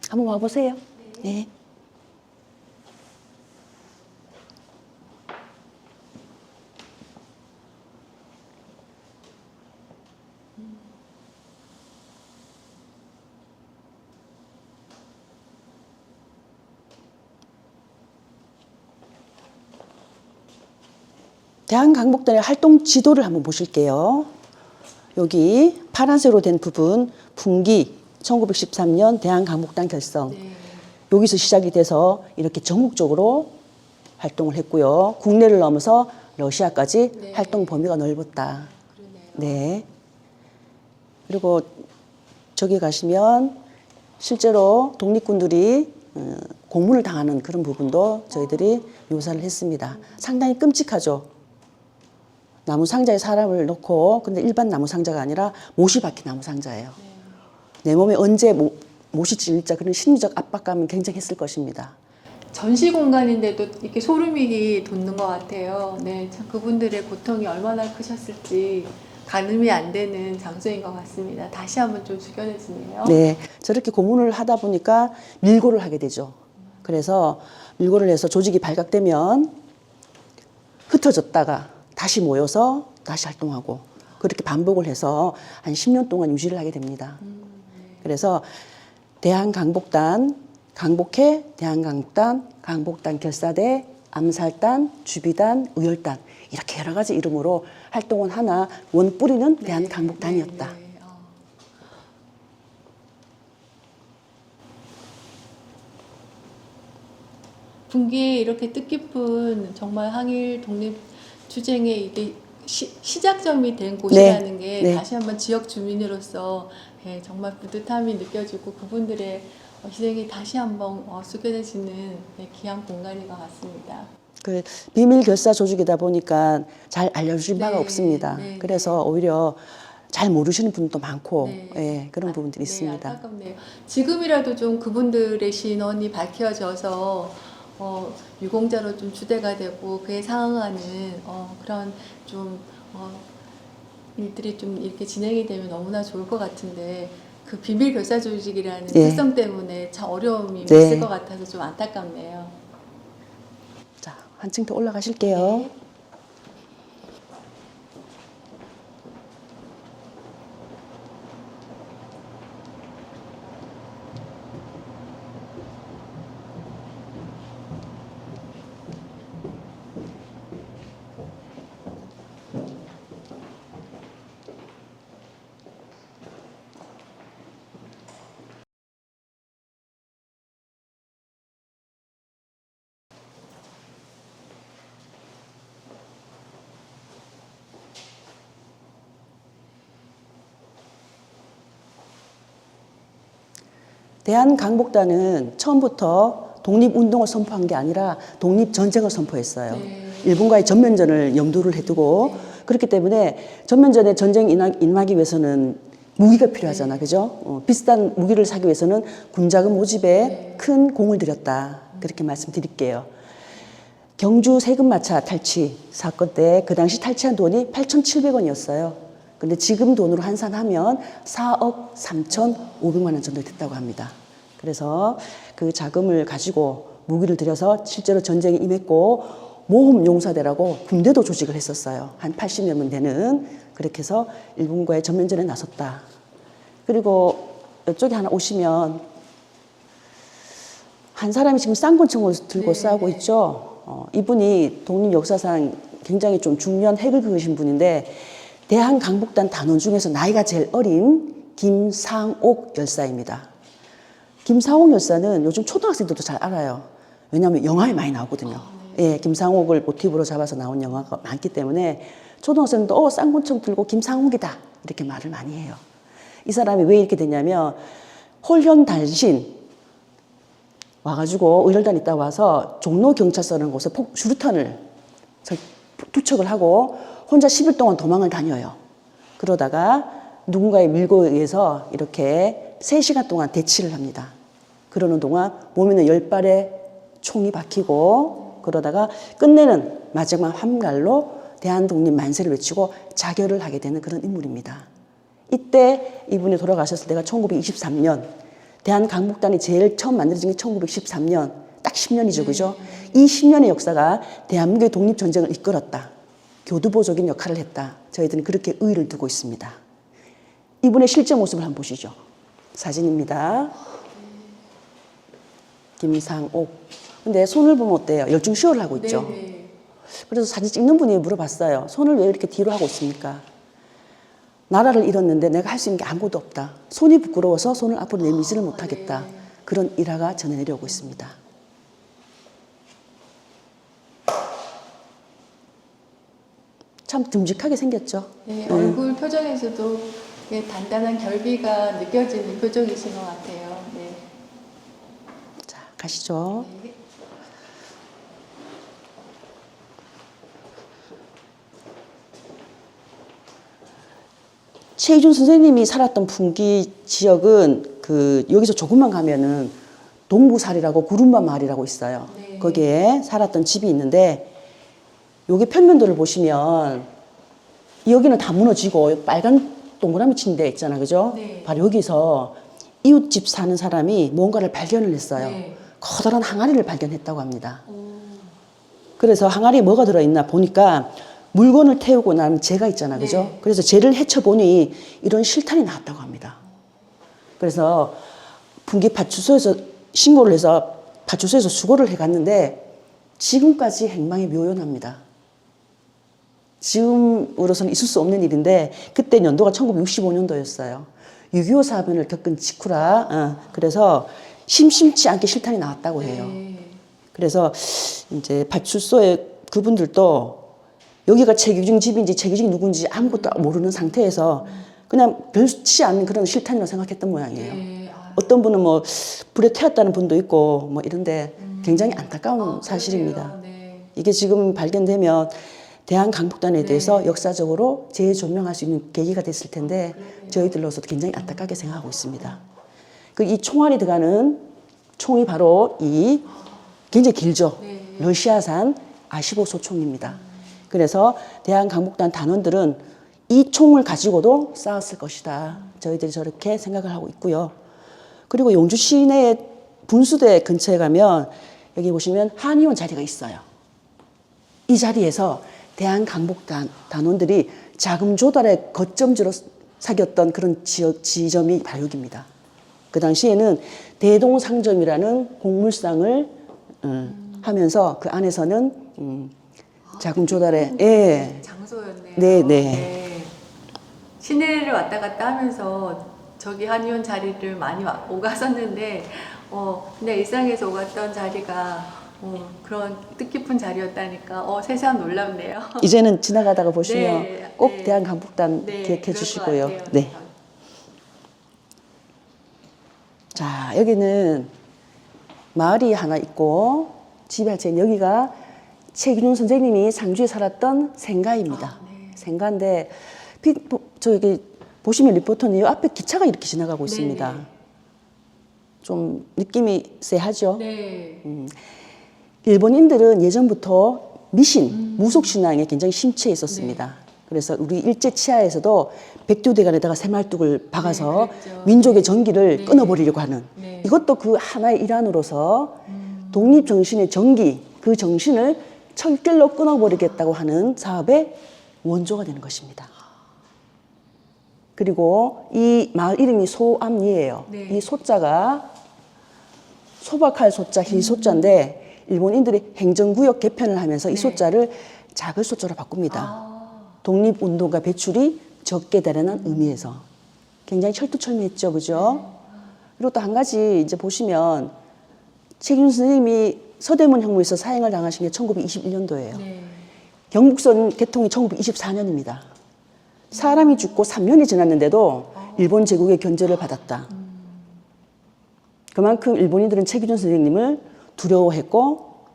[SPEAKER 2] 한번 와보세요. 네. 대한강복단의 활동 지도를 한번 보실게요. 여기 파란색으로 된 부분, 분기 1913년 대한강복단 결성. 여기서 시작이 돼서 이렇게 전국적으로 활동을 했고요. 국내를 넘어서 러시아까지 활동 범위가 넓었다. 네. 그리고 저기 가시면 실제로 독립군들이 고문을 당하는 그런 부분도 저희들이 묘사를 했습니다. 상당히 끔찍하죠. 나무 상자에 사람을 넣고, 근데 일반 나무 상자가 아니라 못이 박힌 나무 상자예요. 내 몸에 언제 못이 찔릴지 그런 심리적 압박감은 굉장했을 것입니다.
[SPEAKER 1] 전시 공간인데도 이렇게 소름이 돋는 것 같아요. 네, 참 그분들의 고통이 얼마나 크셨을지 가늠이 안 되는 장소인 것 같습니다. 다시 한번 좀 숙연해지네요.
[SPEAKER 2] 네, 저렇게 고문을 하다 보니까 밀고를 하게 되죠. 그래서 밀고를 해서 조직이 발각되면 흩어졌다가 다시 모여서 다시 활동하고 그렇게 반복을 해서 한 10년 동안 유지를 하게 됩니다. 그래서 대한강복단, 강복회, 대한강복단, 강복단 결사대, 암살단, 주비단, 의열단 이렇게 여러 가지 이름으로 활동은 하나 원뿌리는 대한강복단이었다.
[SPEAKER 1] 분기에 이렇게 뜻깊은 정말 항일 독립 투쟁의 이게 시작점이 된 곳이라는 게 다시 한번 지역 주민으로서 정말 뿌듯함이 느껴지고 그분들의 희생이 다시 한번 숙연해지는 귀한 공간인 것 같습니다.
[SPEAKER 2] 그 비밀 결사 조직이다 보니까 잘 알려주신 바가 없습니다. 그래서 오히려 잘 모르시는 분도 많고 그런 부분들이 있습니다.
[SPEAKER 1] 안타깝네요. 지금이라도 좀 그분들의 신원이 밝혀져서 유공자로 좀 추대가 되고 그에 상응하는 그런 좀 일들이 좀 이렇게 진행이 되면 너무나 좋을 것 같은데 그 비밀 결사 조직이라는 특성 때문에 참 어려움이 있을 것 같아서 좀 안타깝네요.
[SPEAKER 2] 자, 한층 더 올라가실게요. 대한강복단은 처음부터 독립운동을 선포한 게 아니라 독립전쟁을 선포했어요. 일본과의 전면전을 염두를 해두고 그렇기 때문에 전면전에 전쟁 임하기 위해서는 무기가 필요하잖아, 그죠? 비슷한 무기를 사기 위해서는 군자금 모집에 큰 공을 들였다. 그렇게 말씀드릴게요. 경주 세금마차 탈취 사건 때 그 당시 탈취한 돈이 8,700원이었어요. 근데 지금 돈으로 환산하면 4억 3,500만 원 정도 됐다고 합니다. 그래서 그 자금을 가지고 무기를 들여서 실제로 전쟁에 임했고 모험용사대라고 군대도 조직을 했었어요. 한 80여 명 되는. 그렇게 해서 일본과의 전면전에 나섰다. 그리고 이쪽에 하나 오시면 한 사람이 지금 쌍권총을 들고 싸우고 있죠. 이분이 독립 역사상 굉장히 좀 중요한 핵을 그으신 분인데 대한강복단 단원 중에서 나이가 제일 어린 김상옥 열사입니다. 김상옥 열사는 요즘 초등학생들도 잘 알아요. 왜냐하면 영화에 많이 나오거든요. 예, 김상옥을 모티브로 잡아서 나온 영화가 많기 때문에 초등학생도 쌍권총 들고 김상옥이다 이렇게 말을 많이 해요. 이 사람이 왜 이렇게 됐냐면 홀현단신 와가지고 의열단 있다 와서 종로경찰서라는 곳에 수류탄을 투척을 하고 혼자 10일 동안 도망을 다녀요. 그러다가 누군가의 밀고에 의해서 이렇게 3시간 동안 대치를 합니다. 그러는 동안 몸에는 10발의 총이 박히고 그러다가 끝내는 마지막 한갈로 대한독립 만세를 외치고 자결을 하게 되는 그런 인물입니다. 이때 이분이 돌아가셨을 때가 1923년 대한강복단이 제일 처음 만들어진 게 1913년 딱 10년이죠. 그죠? 이 10년의 역사가 대한민국의 독립전쟁을 이끌었다. 교두보적인 역할을 했다. 저희들은 그렇게 의의를 두고 있습니다. 이분의 실제 모습을 한번 보시죠. 사진입니다. 김상옥. 근데 손을 보면 어때요? 열중시호를 하고 있죠. 그래서 사진 찍는 분이 물어봤어요. 손을 왜 이렇게 뒤로 하고 있습니까? 나라를 잃었는데 내가 할 수 있는 게 아무것도 없다. 손이 부끄러워서 손을 앞으로 내밀지를 못하겠다. 그런 일화가 전해 내려오고 있습니다. 참 듬직하게 생겼죠.
[SPEAKER 1] 네, 얼굴 표정에서도 단단한 결비가 느껴지는 표정이신 것 같아요. 네.
[SPEAKER 2] 자, 가시죠.
[SPEAKER 1] 네.
[SPEAKER 2] 최희준 선생님이 살았던 풍기 지역은 여기서 조금만 가면은 동부살이라고 구름바 마을이라고 있어요. 네. 거기에 살았던 집이 있는데 여기 평면도를 보시면 여기는 다 무너지고 빨간 동그라미 친 데 있잖아, 그죠? 네. 바로 여기서 이웃집 사는 사람이 뭔가를 발견을 했어요. 네. 커다란 항아리를 발견했다고 합니다. 그래서 항아리에 뭐가 들어있나 보니까 물건을 태우고 난 재가 있잖아, 그죠? 네. 그래서 재를 헤쳐보니 이런 실탄이 나왔다고 합니다. 그래서 분기파출소에서 신고를 해서 파출소에서 수거를 해갔는데 지금까지 행방이 묘연합니다. 지금으로서는 있을 수 없는 일인데 그때 연도가 1965년도였어요. 6.25 사변을 겪은 직후라 그래서 심심치 않게 실탄이 나왔다고 해요. 그래서 이제 파출소에 그분들도 여기가 최규중 집인지 최규중이 누군지 아무것도 모르는 상태에서 그냥 별치 않는 그런 실탄이라고 생각했던 모양이에요. 어떤 분은 뭐 불에 태웠다는 분도 있고 뭐 이런데 굉장히 안타까운 사실입니다. 네. 이게 지금 발견되면 대한강복단에 대해서 역사적으로 재조명할 수 있는 계기가 됐을 텐데 저희들로서도 굉장히 안타깝게 생각하고 있습니다. 이 총알이 들어가는 총이 바로 이 굉장히 길죠. 러시아산 R15 총입니다. 그래서 대한강복단 단원들은 이 총을 가지고도 싸웠을 것이다. 저희들이 저렇게 생각을 하고 있고요. 그리고 용주 시내 분수대 근처에 가면 여기 보시면 한의원 자리가 있어요. 이 자리에서 대한강복단 단원들이 자금 조달의 거점지로 사귀었던 그런 지점이 바로 여기입니다. 그 당시에는 대동상점이라는 곡물상을 하면서 그 안에서는 자금 조달에
[SPEAKER 1] 장소였네요.
[SPEAKER 2] 네.
[SPEAKER 1] 네. 시내를 왔다 갔다 하면서 저기 한의원 자리를 많이 오갔었는데 근데 일상에서 오갔던 자리가 그런 뜻깊은 자리였다니까 새삼 놀랍네요.
[SPEAKER 2] 이제는 지나가다가 보시면
[SPEAKER 1] 네,
[SPEAKER 2] 꼭
[SPEAKER 1] 네.
[SPEAKER 2] 대한강복단
[SPEAKER 1] 네,
[SPEAKER 2] 기억해
[SPEAKER 1] 그럴
[SPEAKER 2] 주시고요.
[SPEAKER 1] 것 같아요.
[SPEAKER 2] 네. 자, 여기는 마을이 하나 있고 집이 하나 있고 여기가 최기준 선생님이 상주에 살았던 생가입니다. 생가인데 저기 보시면 리포터는 이 앞에 기차가 이렇게 지나가고 있습니다. 좀 느낌이 쎄하죠? 일본인들은 예전부터 미신, 무속신앙에 굉장히 심취해 있었습니다. 그래서 우리 일제치하에서도 백두대간에다가 새말뚝을 박아서 민족의 전기를 끊어버리려고 하는 이것도 그 하나의 일환으로서 독립정신의 전기, 그 정신을 철길로 끊어버리겠다고 하는 사업의 원조가 되는 것입니다. 그리고 이 마을 이름이 소암리예요. 이 소자가 소박할 소자, 희 소자인데 일본인들이 행정구역 개편을 하면서 이 소자를 작을 소자로 바꿉니다. 독립운동가 배출이 적게 되라는 의미에서 굉장히 철두철미했죠, 그죠? 그리고 또 한 가지 이제 보시면 최기준 선생님이 서대문 혁명에서 사형을 당하신 게 1921년도예요. 경북선 개통이 1924년입니다. 사람이 죽고 3년이 지났는데도 일본 제국의 견제를 받았다. 그만큼 일본인들은 최기준 선생님을 두려워했고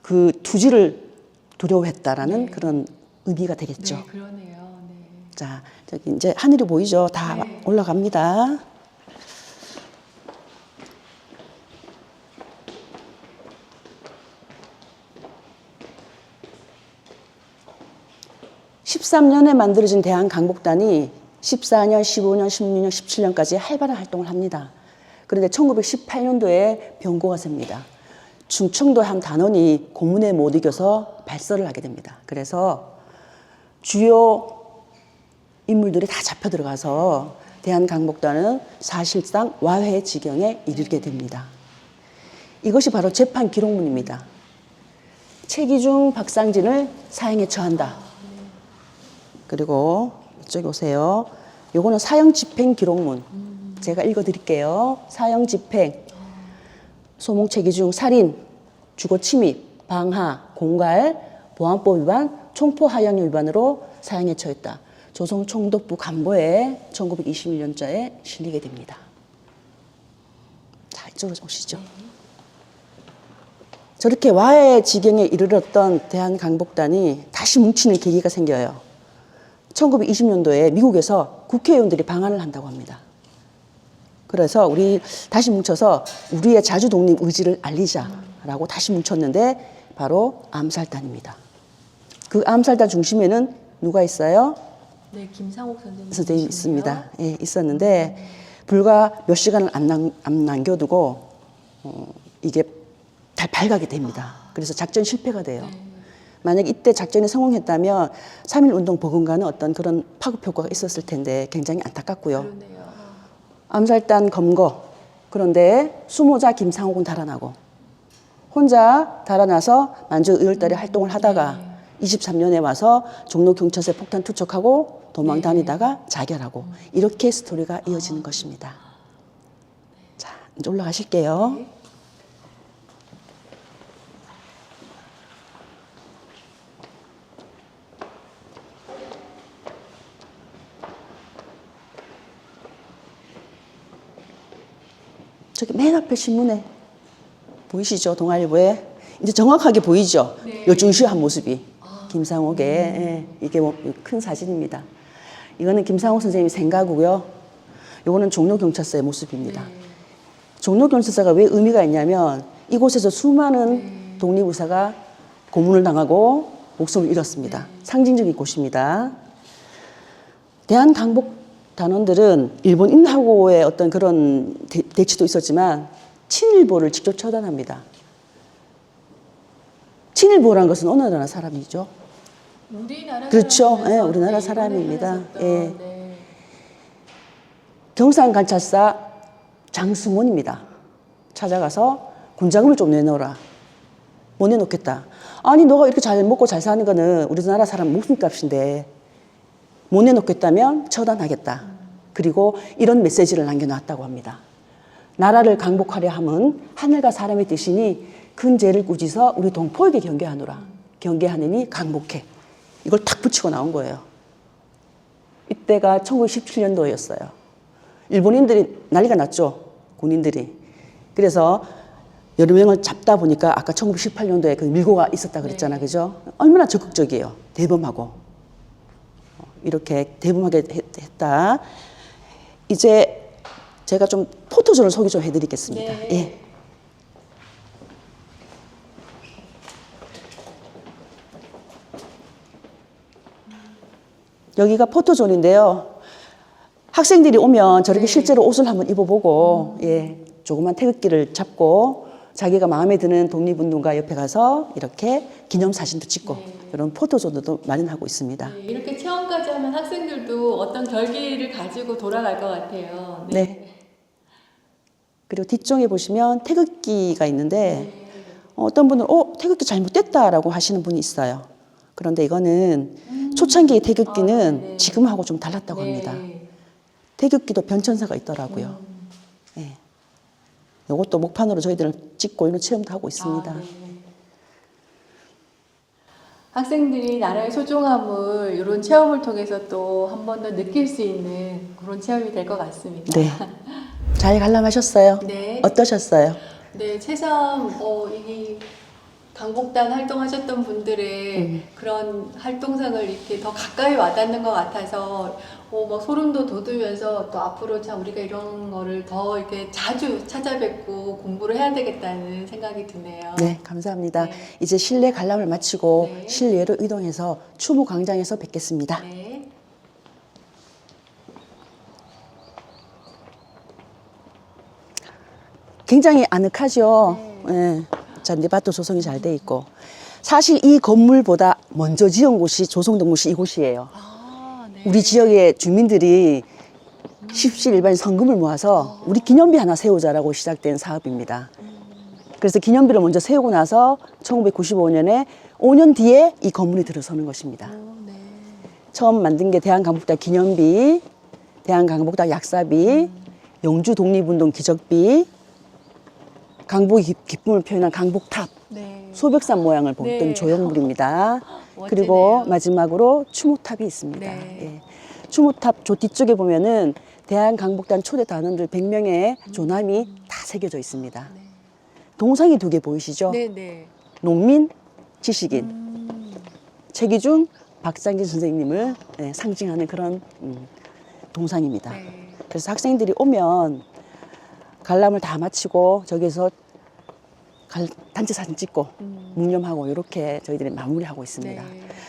[SPEAKER 2] 그 투지를 두려워했다라는 그런 의미가 되겠죠.
[SPEAKER 1] 네, 그러네요.
[SPEAKER 2] 자, 저기 이제 하늘이 보이죠? 다 올라갑니다. (13년에) 만들어진 대한강복단이 14년, 15년, 16년, 17년까지 활발한 활동을 합니다. 그런데 1918년도에 병고가 셉니다. 충청도 한 단원이 고문에 못 이겨서 발설을 하게 됩니다. 그래서 주요 인물들이 다 잡혀 들어가서 대한강복단은 사실상 와해 지경에 이르게 됩니다. 이것이 바로 재판 기록문입니다. 최기중, 박상진을 사형에 처한다. 그리고 이쪽에 오세요. 요거는 사형 집행 기록문. 제가 읽어드릴게요. 사형 집행. 소몽 최기중 살인, 주거 침입, 방하, 공갈, 보안법 위반, 총포 하향 위반으로 사형에 처했다. 조선 총독부 간보에 1921년자에 실리게 됩니다. 자, 이쪽으로 오시죠. 저렇게 와해 지경에 이르렀던 대한강복단이 다시 뭉치는 계기가 생겨요. 1920년도에 미국에서 국회의원들이 방한을 한다고 합니다. 그래서 우리 다시 뭉쳐서 우리의 자주 독립 의지를 알리자라고 다시 뭉쳤는데 바로 암살단입니다. 그 암살단 중심에는 누가 있어요?
[SPEAKER 1] 네, 김상옥
[SPEAKER 2] 선생님이 있습니다. 예, 있었는데 불과 몇 시간을 안 남겨두고 이게 발각이 됩니다. 그래서 작전 실패가 돼요. 만약 이때 작전이 성공했다면 3.1운동 버금가는 어떤 그런 파급 효과가 있었을 텐데 굉장히 안타깝고요. 암살단 검거. 그런데 수모자 김상옥은 달아나고 혼자 달아나서 만주 의월달에 활동을 하다가 23년에 와서 종로경찰서에 폭탄 투척하고 도망 다니다가 자결하고 이렇게 스토리가 이어지는 것입니다. 자, 이제 올라가실게요. 저기 맨 앞에 신문에 보이시죠? 동아일보에 이제 정확하게 보이죠? 열중시한 모습이 김상옥의 이게 큰 사진입니다. 이거는 김상옥 선생님이 생가고요. 이거는 종로경찰서의 모습입니다. 종로경찰서가 왜 의미가 있냐면 이곳에서 수많은 독립의사가 고문을 당하고 목숨을 잃었습니다. 상징적인 곳입니다. 대한강복단원들은 일본인하고의 어떤 그런 대치도 있었지만 친일보를 직접 처단합니다. 친일보라는 것은 어느 나라 사람이죠?
[SPEAKER 1] 우리나라
[SPEAKER 2] 그렇죠. 예, 우리나라 사람입니다. 예. 경상관찰사 장승원입니다. 찾아가서 군자금을 좀 내놓으라. 못 내놓겠다. 아니 너가 이렇게 잘 먹고 잘 사는 거는 우리나라 사람 목숨값인데 못 내놓겠다면 처단하겠다. 그리고 이런 메시지를 남겨놨다고 합니다. 나라를 강복하려 함은 하늘과 사람의 뜻이니 큰 죄를 꾸짖어 우리 동포에게 경계하노라. 경계하느니 강복해. 이걸 탁 붙이고 나온 거예요. 이때가 1917년도였어요. 일본인들이 난리가 났죠. 군인들이. 그래서 여러 명을 잡다 보니까 아까 1918년도에 그 밀고가 있었다 그랬잖아, 그죠? 얼마나 적극적이에요. 대범하고. 이렇게 대범하게 했다. 이제 제가 좀 포토존을 소개 좀 해드리겠습니다.
[SPEAKER 1] 네.
[SPEAKER 2] 예. 여기가 포토존인데요. 학생들이 오면 저렇게 실제로 옷을 한번 입어보고, 예, 조그만 태극기를 잡고 자기가 마음에 드는 독립운동가 옆에 가서 이렇게 기념사진도 찍고 이런 포토존도 마련하고 있습니다.
[SPEAKER 1] 네, 이렇게 체험까지 하면 학생들도 어떤 결기를 가지고 돌아갈 것 같아요.
[SPEAKER 2] 네. 그리고 뒤쪽에 보시면 태극기가 있는데 어떤 분은 태극기 잘못됐다라고 하시는 분이 있어요. 그런데 이거는 초창기의 태극기는 지금하고 좀 달랐다고 합니다. 태극기도 변천사가 있더라고요. 네. 이것도 목판으로 저희들은 찍고 이런 체험도 하고 있습니다.
[SPEAKER 1] 학생들이 나라의 소중함을 이런 체험을 통해서 또 한 번 더 느낄 수 있는 그런 체험이 될 것 같습니다.
[SPEAKER 2] 네. 잘 관람하셨어요?
[SPEAKER 1] 네.
[SPEAKER 2] 어떠셨어요?
[SPEAKER 1] 네, 새삼 이 강복단 활동하셨던 분들의 그런 활동상을 이렇게 더 가까이 와닿는 것 같아서 막 소름도 돋으면서 또 앞으로 참 우리가 이런 거를 더 이렇게 자주 찾아뵙고 공부를 해야 되겠다는 생각이 드네요.
[SPEAKER 2] 네, 감사합니다. 이제 실내 관람을 마치고 실내로 이동해서 추모광장에서 뵙겠습니다. 굉장히 아늑하죠. 네. 잔디밭도 조성이 잘 돼 있고 사실 이 건물보다 먼저 지은 곳이 조성동구시 이곳이에요. 우리 지역의 주민들이 십시일반 성금을 모아서 우리 기념비 하나 세우자라고 시작된 사업입니다. 그래서 기념비를 먼저 세우고 나서 1995년에 5년 뒤에 이 건물이 들어서는 것입니다. 처음 만든 게 대한강복당 기념비, 대한강복당 약사비, 영주 독립운동 기적비, 강복의 기쁨을 표현한 강복탑, 소백산 모양을 본뜬 조형물입니다. 그리고 마지막으로 추모탑이 있습니다. 예. 추모탑 저 뒤쪽에 보면은 대한강복단 초대 단원들 100명의 조남이 다 새겨져 있습니다. 동상이 2개 보이시죠? 농민, 지식인, 최기중, 박상진 선생님을 상징하는 그런 동상입니다. 그래서 학생들이 오면 관람을 다 마치고 저기서 단체 사진 찍고 묵념하고 이렇게 저희들이 마무리하고 있습니다.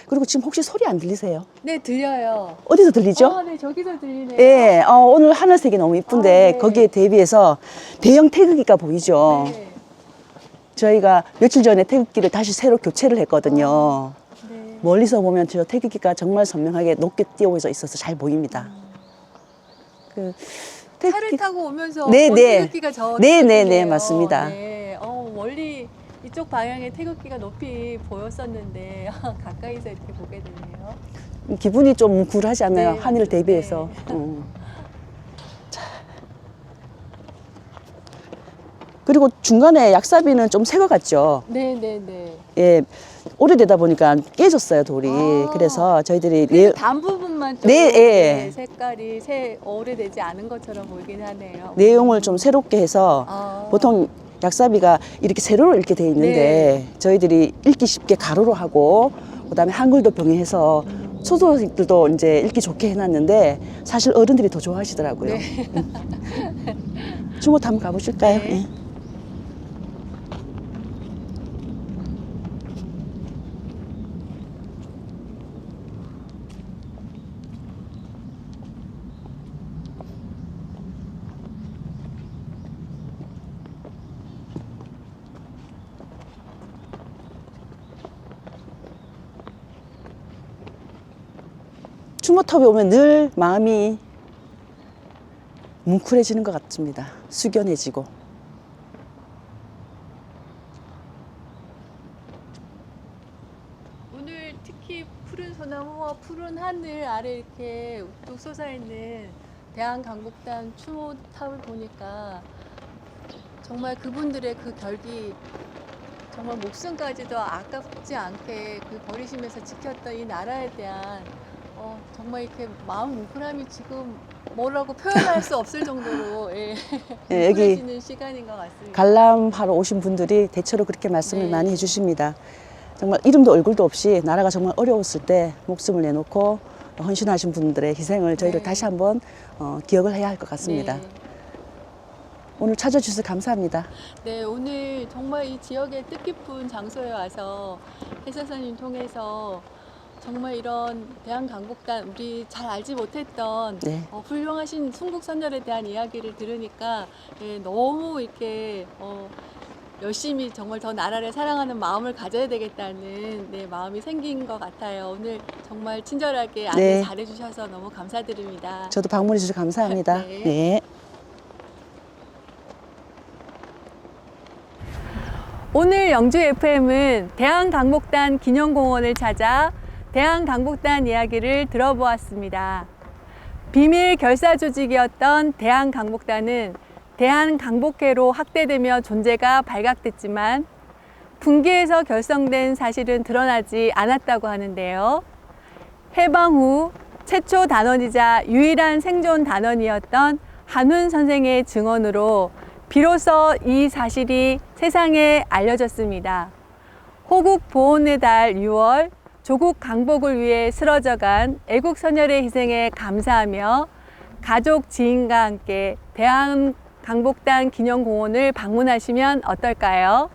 [SPEAKER 2] 그리고 지금 혹시 소리 안 들리세요?
[SPEAKER 1] 네, 들려요.
[SPEAKER 2] 어디서 들리죠?
[SPEAKER 1] 네, 저기서 들리네요.
[SPEAKER 2] 예, 오늘 하늘색이 너무 이쁜데 거기에 대비해서 대형 태극기가 보이죠? 저희가 며칠 전에 태극기를 다시 새로 교체를 했거든요. 멀리서 보면 저 태극기가 정말 선명하게 높게 띄워져 있어서 잘 보입니다.
[SPEAKER 1] 차를 타고 오면서 태극기가 저
[SPEAKER 2] 네, 맞습니다.
[SPEAKER 1] 멀리 이쪽 방향에 태극기가 높이 보였었는데 가까이서 이렇게 보게 되네요.
[SPEAKER 2] 기분이 좀 뭉클하지 않나요? 하늘을 대비해서. 자. 그리고 중간에 약사비는 좀 새 것 같죠?
[SPEAKER 1] 네.
[SPEAKER 2] 예, 오래되다 보니까 깨졌어요, 돌이. 그래서 저희들이
[SPEAKER 1] 단 부분만 좀 색깔이 오래되지 않은 것처럼 보이긴 하네요.
[SPEAKER 2] 내용을 좀 새롭게 해서 보통 약사비가 이렇게 세로로 읽게 돼 있는데 저희들이 읽기 쉽게 가로로 하고 그다음에 한글도 병행해서 초등학생들도 이제 읽기 좋게 해놨는데 사실 어른들이 더 좋아하시더라고요. 추모탑 한번 가보실까요? 네. 추모탑에 오면 늘 마음이 뭉클해지는 것 같습니다. 숙연해지고.
[SPEAKER 1] 오늘 특히 푸른 소나무와 푸른 하늘 아래 이렇게 우뚝 솟아있는 대한강복단 추모탑을 보니까 정말 그분들의 그 결기 정말 목숨까지도 아깝지 않게 그 버리시면서 지켰던 이 나라에 대한 정말 이렇게 마음 뭉클함이 지금 뭐라고 표현할 수 없을 정도로
[SPEAKER 2] 예,
[SPEAKER 1] 뭉클해지는 시간인 것 같습니다.
[SPEAKER 2] 관람하러 오신 분들이 대체로 그렇게 말씀을
[SPEAKER 1] 네.
[SPEAKER 2] 많이 해주십니다. 정말 이름도 얼굴도 없이 나라가 정말 어려웠을 때 목숨을 내놓고 헌신하신 분들의 희생을 저희를
[SPEAKER 1] 네.
[SPEAKER 2] 다시 한번 기억을 해야 할 것 같습니다.
[SPEAKER 1] 네.
[SPEAKER 2] 오늘 찾아주셔서 감사합니다.
[SPEAKER 1] 네, 오늘 정말 이 지역의 뜻깊은 장소에 와서 해설사님 통해서 정말 이런 대한강복단 우리 잘 알지 못했던
[SPEAKER 2] 네.
[SPEAKER 1] 훌륭하신 순국선열에 대한 이야기를 들으니까 너무 이렇게 열심히 정말 더 나라를 사랑하는 마음을 가져야 되겠다는 마음이 생긴 것 같아요. 오늘 정말 친절하게 안내
[SPEAKER 2] 네.
[SPEAKER 1] 잘해주셔서 너무 감사드립니다.
[SPEAKER 2] 저도 방문해 주셔서 감사합니다.
[SPEAKER 1] 네.
[SPEAKER 2] 네.
[SPEAKER 1] 오늘 영주 FM은 대한강복단 기념공원을 찾아 대한강복단 이야기를 들어보았습니다. 비밀 결사 조직이었던 대한강복단은 대한강복회로 확대되며 존재가 발각됐지만 분기에서 결성된 사실은 드러나지 않았다고 하는데요. 해방 후 최초 단원이자 유일한 생존 단원이었던 한훈 선생의 증언으로 비로소 이 사실이 세상에 알려졌습니다. 호국 보훈의 달 6월 조국 강복을 위해 쓰러져간 애국선열의 희생에 감사하며 가족, 지인과 함께 대한강복단 기념공원을 방문하시면 어떨까요?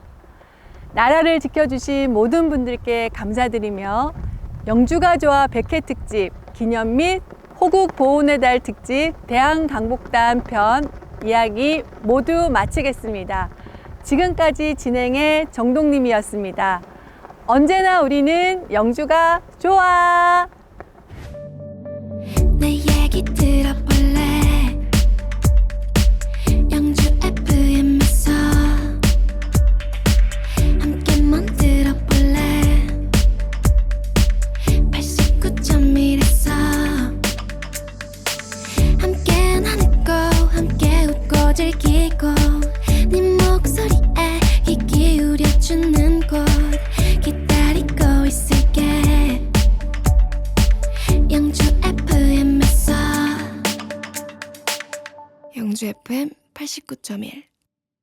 [SPEAKER 1] 나라를 지켜주신 모든 분들께 감사드리며 영주가 좋아 100회 특집 기념 및 호국 보훈의 달 특집 대한강복단 편 이야기 모두 마치겠습니다. 지금까지 진행의 정동님이었습니다. 언제나 우리는 영주가 좋아.
[SPEAKER 16] 내 얘기 들어볼래? 영주 FM에서 함께 만들어볼래? 89.1에서 함께 나누고 함께 웃고 즐기고 네 목소리에 귀 기울여주는 곳 기다리고 있을게. 영주 FM에서 영주 FM 89.1